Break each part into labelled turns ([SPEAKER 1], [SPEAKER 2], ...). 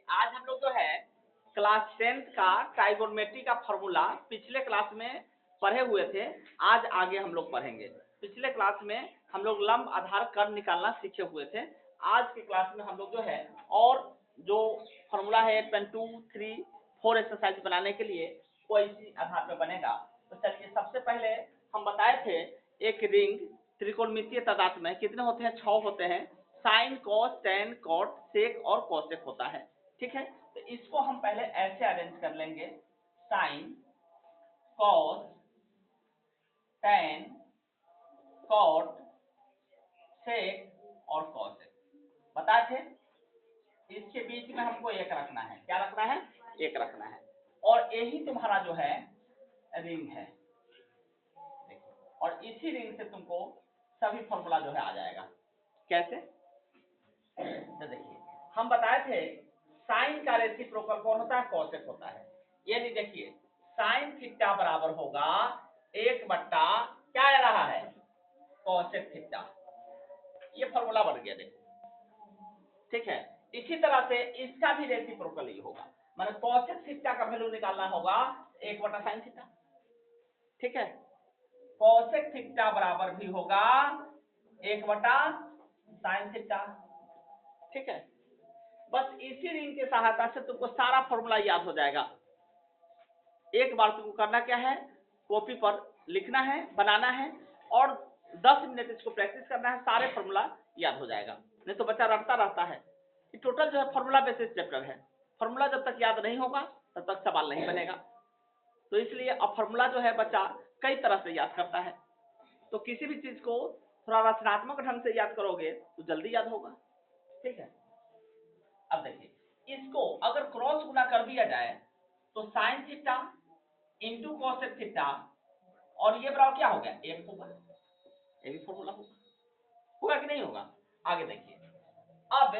[SPEAKER 1] आज हम लोग जो है क्लास 10th का ट्राइगोनोमेट्री का फॉर्मूला पिछले क्लास में पढ़े हुए थे। आज आगे हम लोग पढ़ेंगे। पिछले क्लास में हम लोग लंब आधार कर्व निकालना सीखे हुए थे। आज के क्लास में हम लोग जो है और जो फॉर्मूला है 1, 2, 3, 4 एक्सरसाइज बनाने के लिए वो इसी आधार पर बनेगा। तो चलिए सबसे पहले हम बताए थे एक रिंग त्रिकोणमितीय तादाद में कितने होते हैं, 6 होते हैं। साइन, कॉस, टेन, कॉट, सेक और कॉसेक होता है। ठीक है, तो इसको हम पहले ऐसे अरेंज कर लेंगे, साइन, कॉस, टेन, कॉट, सेक और कॉसेक बताए थे। इसके बीच में हमको एक रखना है। क्या रखना है? एक रखना है। और यही तुम्हारा जो है रिंग है। और इसी रिंग से तुमको सभी फॉर्मूला जो है आ जाएगा। कैसे? तो देखिए हम बताए थे साइन का रेसिप्रोकल कौन होता है? कॉसेक होता है। यानी देखिए साइन थीटा बराबर होगा 1 बट्टा क्या आ रहा है? Cosec theta. ये फॉर्मूला बन गया देखो। ठीक है, इसी तरह से इसका भी रेसिप्रोकल ही होगा। मतलब कॉसेक थीटा का वैल्यू निकालना होगा 1 बट्टा साइन थीटा। ठीक है, कॉसेक थीटा बराबर भी होगा 1 बट्टा साइन थीटा। ठीक है, बस इसी रिंग की सहायता से तुमको सारा फॉर्मूला याद हो जाएगा। एक बार तुमको करना क्या है, कॉपी पर लिखना है, बनाना है और 10 मिनट इसको प्रैक्टिस करना है, सारे फॉर्मूला याद हो जाएगा। नहीं तो बच्चा रटता रहता है। ये टोटल जो है फॉर्मूला बेसिस चैप्टर है। फॉर्मूला जब तक याद नहीं होगा तब तक सवाल नहीं बनेगा। तो इसलिए अब फॉर्मूला जो है बच्चा कई तरह से याद करता है। तो किसी भी चीज को थोड़ा रचनात्मक ढंग से याद करोगे तो जल्दी याद होगा। ठीक है, अब देखिए इसको अगर क्रॉस गुना कर दिया जाए तो sine theta into cosec theta और ये बराबर क्या हो गया? 1 होगा। ये भी फॉर्मूला होगा कि नहीं होगा? आगे देखिए, अब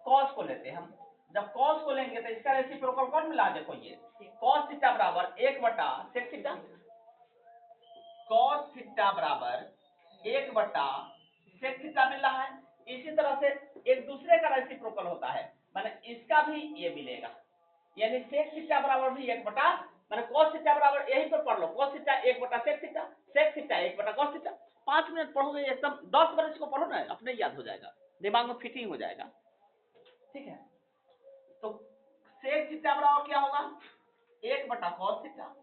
[SPEAKER 1] कॉस को लेते हैं हम। जब कॉस को लेंगे तो इसका रेसिप्रोकल कौन मिला? देखो ये कॉस थीटा बराबर 1 बटा सेक थीटा। कॉस थीटा बराबर 1 बटा सेक थीटा मिल रहा है। इसी तरह से एक दूसरे का रेसिप्रोकल होता है, माने इसका भी ये मिलेगा। यानी सेक थीटा बराबर भी 1 बटा माने कॉस थीटा बराबर, यही पर पढ़ लो, कॉस थीटा 1 बटा सेक थीटा, सेक थीटा 1 बटा कॉस थीटा। 5 मिनट पढ़ोगे एकदम, 10 बार इसको पढ़ो ना, अपने याद हो जाएगा, दिमाग में फिटिंग हो जाएगा। ठीक है, तो सेक थीटा बराबर क्या होगा? 1 बटा कॉस थीटा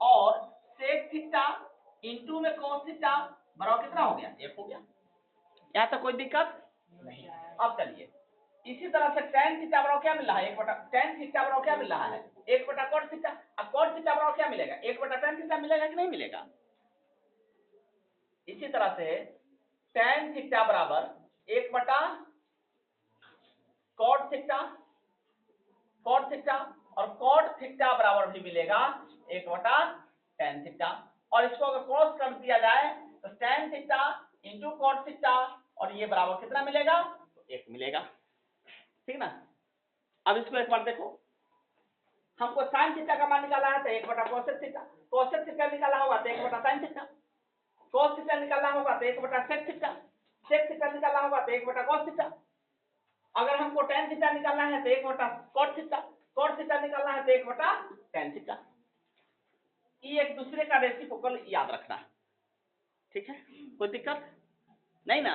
[SPEAKER 1] और सेक थीटा इंटू में कॉस थीटा बराबर कितना हो गया? 1 हो गया। यहाँ तक कोई दिक्कत नहीं। अब चलिए इसी तरह से tan थीटा बराबर क्या मिल रहा है? 1 बटा tan थीटा बराबर क्या मिल रहा है? 1 बटा cot थीटा। अब cot थीटा बराबर क्या मिलेगा? 1 बटा tan थीटा मिलेगा कि नहीं मिलेगा? इसी तरह से tan थीटा बराबर 1 बटा cot थीटा, cot थीटा और cot थीटा बराबर भी मिलेगा 1 बटा tan थीटा। और इसको अगर क्रॉस कर दिया जाए तो tan theta into cot theta और ये बराबर कितना मिलेगा? 1 मिलेगा। ठीक ना? अब इसको एक बार देखो, हमको साइन थीटा का मान निकाला है तो 1 बटा कोसेक थीटा, कोसेक थीटा निकाला होगा तो 1 बटा साइन थीटा, कोस थीटा निकालना होगा तो 1 बटा सेक थीटा, सेक थीटा निकालना होगा तो 1 बटा कोस थीटा। अगर हमको tan थीटा निकालना है तो 1 बटा cot थीटा, cot थीटा निकालना है तो 1 बटा tan थीटा। ये एक दूसरे का रेसिप्रोकल याद रखना। ठीक है, कोई दिक्कत नहीं ना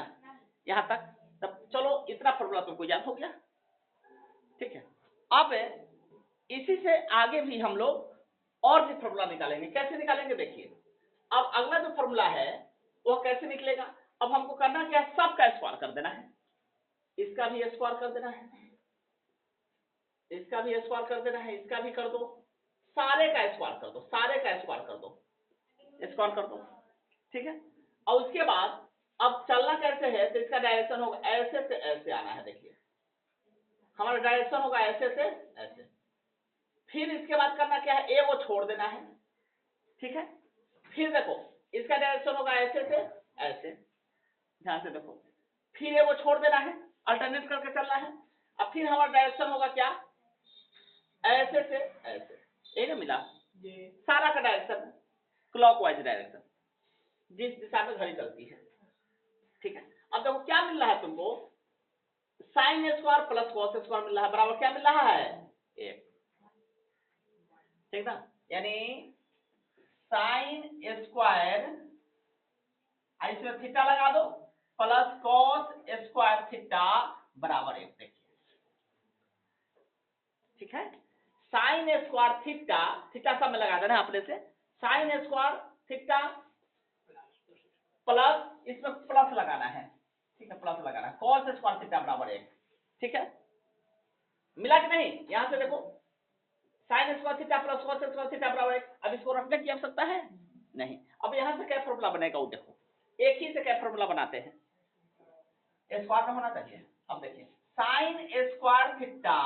[SPEAKER 1] यहाँ तक? तब चलो इतना फॉर्मूला तुमको याद हो गया। ठीक है, अब इसी से आगे भी हम लोग और भी फॉर्मूला निकालेंगे। कैसे निकालेंगे देखिए, अब अगला जो फॉर्मूला है वो कैसे निकलेगा? अब हमको करना क्या है, सबका स्क्वायर कर देना है। इसका भी स्क्वायर कर देना है, इसका भी स्क्वायर कर देना है, इसका भी कर दो, सारे का स्क्वायर कर दो, सारे का स्क्वायर कर दो, स्क्वायर कर दो। ठीक है, और उसके बाद अब चलना कैसे है तो इसका डायरेक्शन होगा ऐसे से ऐसे आना है। देखिए हमारा डायरेक्शन होगा ऐसे से ऐसे। फिर इसके बाद करना क्या है, ए वो छोड़ देना है। ठीक है, फिर देखो इसका डायरेक्शन होगा ऐसे से ऐसे, ध्यान से देखो, फिर ये वो छोड़ देना है, अल्टरनेट करके चलना है। अब फिर हमारा डायरेक्शन होगा क्या? ऐसे से ऐसे, ये ना मिला सारा का डायरेक्शन क्लॉकवाइज डायरेक्शन, जिस दिशा में घड़ी चलती है। ठीक है, अब देखो क्या मिल रहा है तुमको, sine square plus cos square मिल रहा है, बराबर क्या मिल रहा है? 1। ठीक ना, यानी साइन स्क्वायर, इसमें थीटा लगा दो, प्लस कॉस स्क्वायर थीटा बराबर 1। देखिए ठीक है, साइन स्क्वायर थीटा, थीटा सब में लगा देना अपने से, साइन स्क्वायर थीटा प्लस, इसमें प्लस लगाना है, ठीक है, प्लस लगाना है, कॉस स्क्वायर थीटा बराबर 1। ठीक है, मिला कि नहीं? यहां से देखो, sign square theta plus cos square theta बराबर 1। अब इसको रखने की आवश्यकता है नहीं। अब यहां से क्या फॉर्मूला बनेगा वो देखो, एक ही से क्या फॉर्मूला बनाते हैं, स्क्वायर में होना चाहिए। अब देखिए साइन स्क्वायर थीटा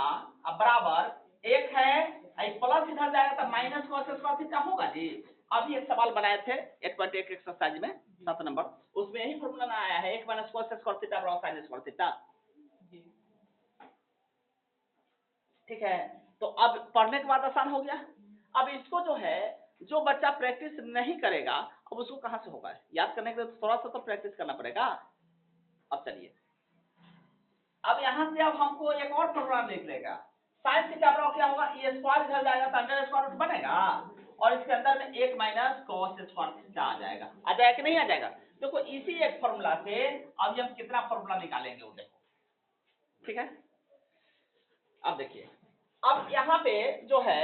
[SPEAKER 1] बराबर 1 है, प्लस इधर जाएगा तो माइनस कॉस स्क्वायर थीटा होगा जी। अभी एक सवाल बनाए थे 8.1 एक्सरसाइज में 7 नंबर, उसमें यही फॉर्मूला ना आया है, 1 माइनस कॉस स्क्वायर थीटा बराबर साइन स्क्वायर थीटा। ठीक है, तो अब पढ़ने के बाद आसान हो गया। अब इसको जो है, जो बच्चा प्रैक्टिस नहीं करेगा, अब उसको कहां से होगा, याद करने के लिए थोड़ा सा तो प्रैक्टिस करना पड़ेगा। अब चलिए, अब यहां से अब हमको एक और फॉर्मूला लिख लेगा, साइन थीटा बराबर क्या होगा, ये स्क्वायर इधर जाएगा तो अंडर स्क्वायर रूट बनेगा, और इसके अंदर में 1 माइनस कॉस स्क्वायर थीटा आ जाएगा कि नहीं आ जाएगा? देखो इसी एक फॉर्मूला से अब हम कितना फॉर्मूला निकालेंगे वो देखो। ठीक है, अब देखिए, अब यहाँ पे जो है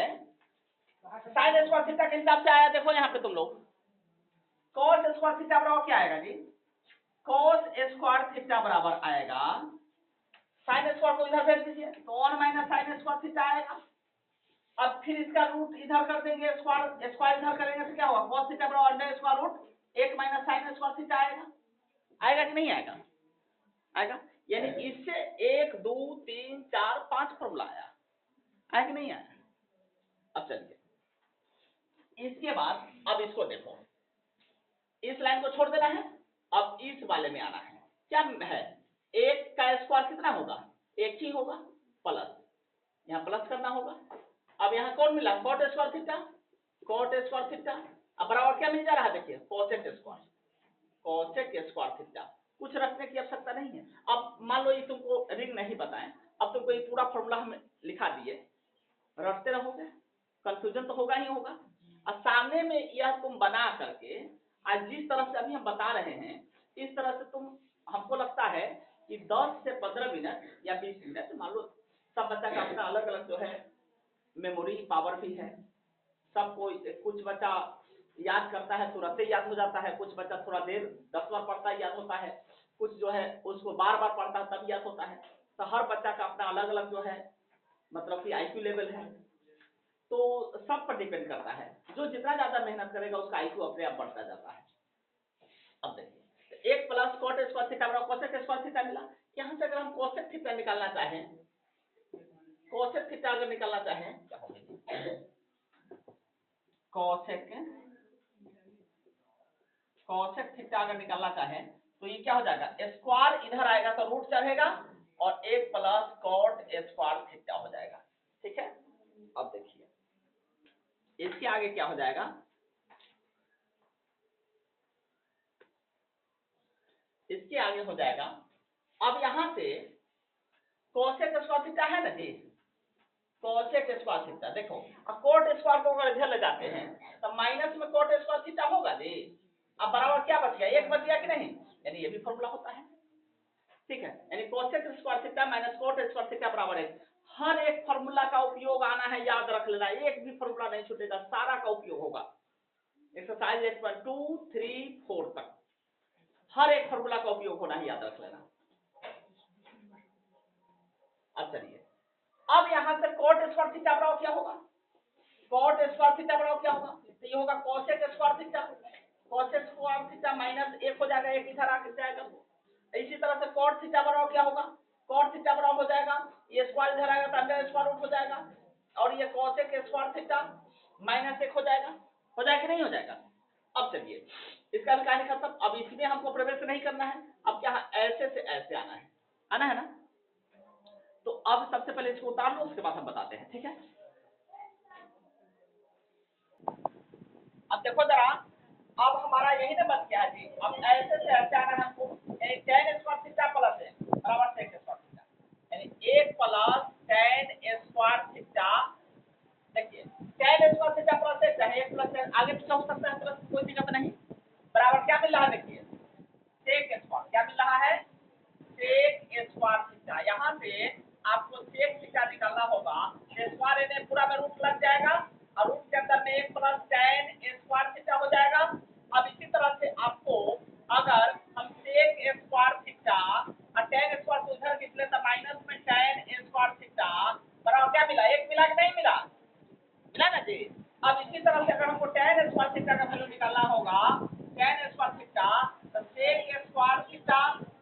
[SPEAKER 1] साइन स्क्वायर थीटा के हिसाब से आया, देखो यहाँ पे तुम लोग कॉस स्क्वायर थीटा बराबर क्या आएगा जी, कॉस स्क्वायर थीटा बराबर आएगा, साइन स्क्वायर को इधर भेज दीजिए तो 1 माइनस साइन स्क्वायर थीटा आएगा। अब फिर इसका रूट इधर कर देंगे, स्क्वायर स्क्वायर इधर करेंगे तो क्या होगा, कॉस थीटा बराबर under square root 1 minus sine square theta आएगा। आएगा कि नहीं आएगा? आएगा, यानी इससे 1 2 3 4 5 फॉर्मूला आया कि नहीं आया? अब चलिए, इसके बाद अब इसको देखो, इस लाइन को छोड़ देना है, अब इस वाले में आना है। क्या है, 1 का स्क्वायर कितना होगा, 1 ही होगा, प्लस यहाँ प्लस करना होगा। अब यहाँ कौन मिला, cot square theta, cot square theta, अब बराबर क्या मिल जा रहा है, देखिए cosec square, cosec square theta, कुछ रखने की आवश्यकता नहीं है। अब मान लो ये तुमको रिंग नहीं बताएं, अब तुमको ये पूरा फॉर्मूला हम लिखा दिए, रटते रहोगे, कंफ्यूजन तो होगा ही होगा। और सामने में यह तुम बना करके आज जिस तरह से अभी हम बता रहे हैं, इस तरह से तुम, हमको लगता है कि 10 से 15 मिनट या 20 मिनट, मान लो सब बच्चा का अपना अलग अलग जो है मेमोरी पावर भी है, सबको, कुछ बच्चा याद करता है तुरंत ही याद हो जाता है, कुछ बच्चा थोड़ा देर 10 बार पढ़ता है याद होता है, कुछ जो है उसको बार बार पढ़ता है तब याद होता है। तो हर बच्चा का अपना अलग अलग जो है मतलब कि आईक्यू लेवल है, तो सब पर डिपेंड करता है, जो जितना ज्यादा मेहनत करेगा उसका आईक्यू अपने आप बढ़ता जाता है। अब देखिए 1 प्लस कॉट स्क्वायर थीटा बराबर कोसेक स्क्वायर थीटा मिला। यहां से अगर हम कोसेक थीटा निकालना चाहें, कोसेक थीटा अगर निकालना चाहें, क्या होगा, कोसेक थीटा अगर निकालना चाहें तो ये क्या हो जाएगा, स्क्वायर इधर आएगा तो रूट चढ़ेगा और 1 प्लस कॉट स्क्वायर थीटा हो जाएगा। ठीक है, अब देखिए इसके आगे क्या हो जाएगा, इसके आगे हो जाएगा, अब यहां से कोसेक स्क्वायर थीटा है ना जी, कोसेक स्क्वायर थीटा देखो, अब कोट स्क्वायर को अगर इधर ले जाते हैं तो माइनस में कोट स्क्वायर थीटा होगा जी। अब बराबर क्या बच गया, 1 बच गया कि नहीं, यानी ये भी फॉर्मूला होता है। ठीक है, यानी cosec square theta minus cot square theta बराबर है। हर एक फॉर्मूला का उपयोग आना है, याद रख लेना, एक भी फॉर्मूला नहीं छूटेगा, सारा का उपयोग होगा। एक्सरसाइज 8.2 3 4 तक हर एक फॉर्मूला का उपयोग होना है, याद रख लेना। अब चलिए, अब यहां से कोट स्क्वायर थीटा बराबर क्या होगा, कोट स्क्वायर थीटा बराबर क्या होगा, तो ये होगा cosec square theta, cosec square theta minus 1 हो जाएगा, 1 इधर आके जाएगा। इसी तरह से कोट थीटा बराबर क्या होगा, कोट थीटा बराबर हो जाएगा, ये स्क्वायर इधर आएगा तो अंडर स्क्वायर रूट हो जाएगा, और ये कोसेक स्क्वायर थीटा माइनस 1 हो जाएगा कि नहीं हो जाएगा। अब चलिए इसका भी कहानी खत्म, अब इसमें हमको प्रवेश नहीं करना है, अब क्या ऐसे से ऐसे आना है ना। तो अब सबसे पहले इसको उतार लो, उसके बाद हम बताते हैं। ठीक है, अब देखो जरा, अब हमारा यही ना बच गया जी, अब ऐसे से ऐसे आना है हमको, tan स्क्वायर थीटा प्लस है बराबर sec square theta. 1 plus tan square theta. देखिए tan स्क्वायर थीटा प्लस है 1 प्लस आगे पीछे हो सकता है, प्लस कोई दिक्कत नहीं, बराबर क्या मिल रहा है देखिए sec स्क्वायर, क्या मिल रहा है sec स्क्वायर थीटा। यहाँ से आपको sec थीटा निकालना होगा, स्क्वायर ने पूरा में रूट लग जाएगा और रूट के अंदर में 1 प्लस tan स्क्वायर थीटा हो जाएगा। अब इसी तरह से आपको अगर हम sec स्क्वायर थीटा और tan स्क्वायर को उधर निकले तो माइनस में tan स्क्वायर थीटा बराबर क्या मिला, 1 मिला कि नहीं मिला, मिला ना जी। अब इसी तरह से अगर हमको tan स्क्वायर थीटा का वैल्यू निकालना होगा, tan स्क्वायर थीटा तो sec स्क्वायर थीटा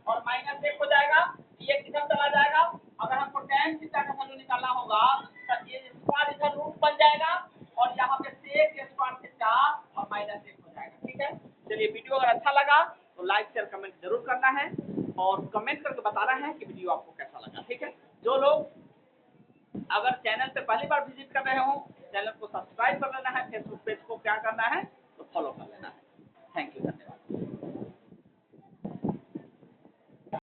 [SPEAKER 1] और माइनस 1 हो जाएगा, ये किधर चला जाएगा। अगर हमको tan थीटा का वैल्यू निकालना होगा तो ये स्क्वायर इधर रूट बन जाएगा और यहाँ पे sec स्क्वायर थीटा और माइनस 1 हो जाएगा। ठीक है, चलिए वीडियो अगर अच्छा लगा तो लाइक शेयर कमेंट जरूर करना है और कमेंट करके बताना है कि वीडियो आपको कैसा लगा। ठीक है, जो लोग अगर चैनल पे पहली बार विजिट कर रहे हो चैनल को सब्सक्राइब कर लेना है, फेसबुक पेज को क्या करना है तो फॉलो कर लेना है। Thank you.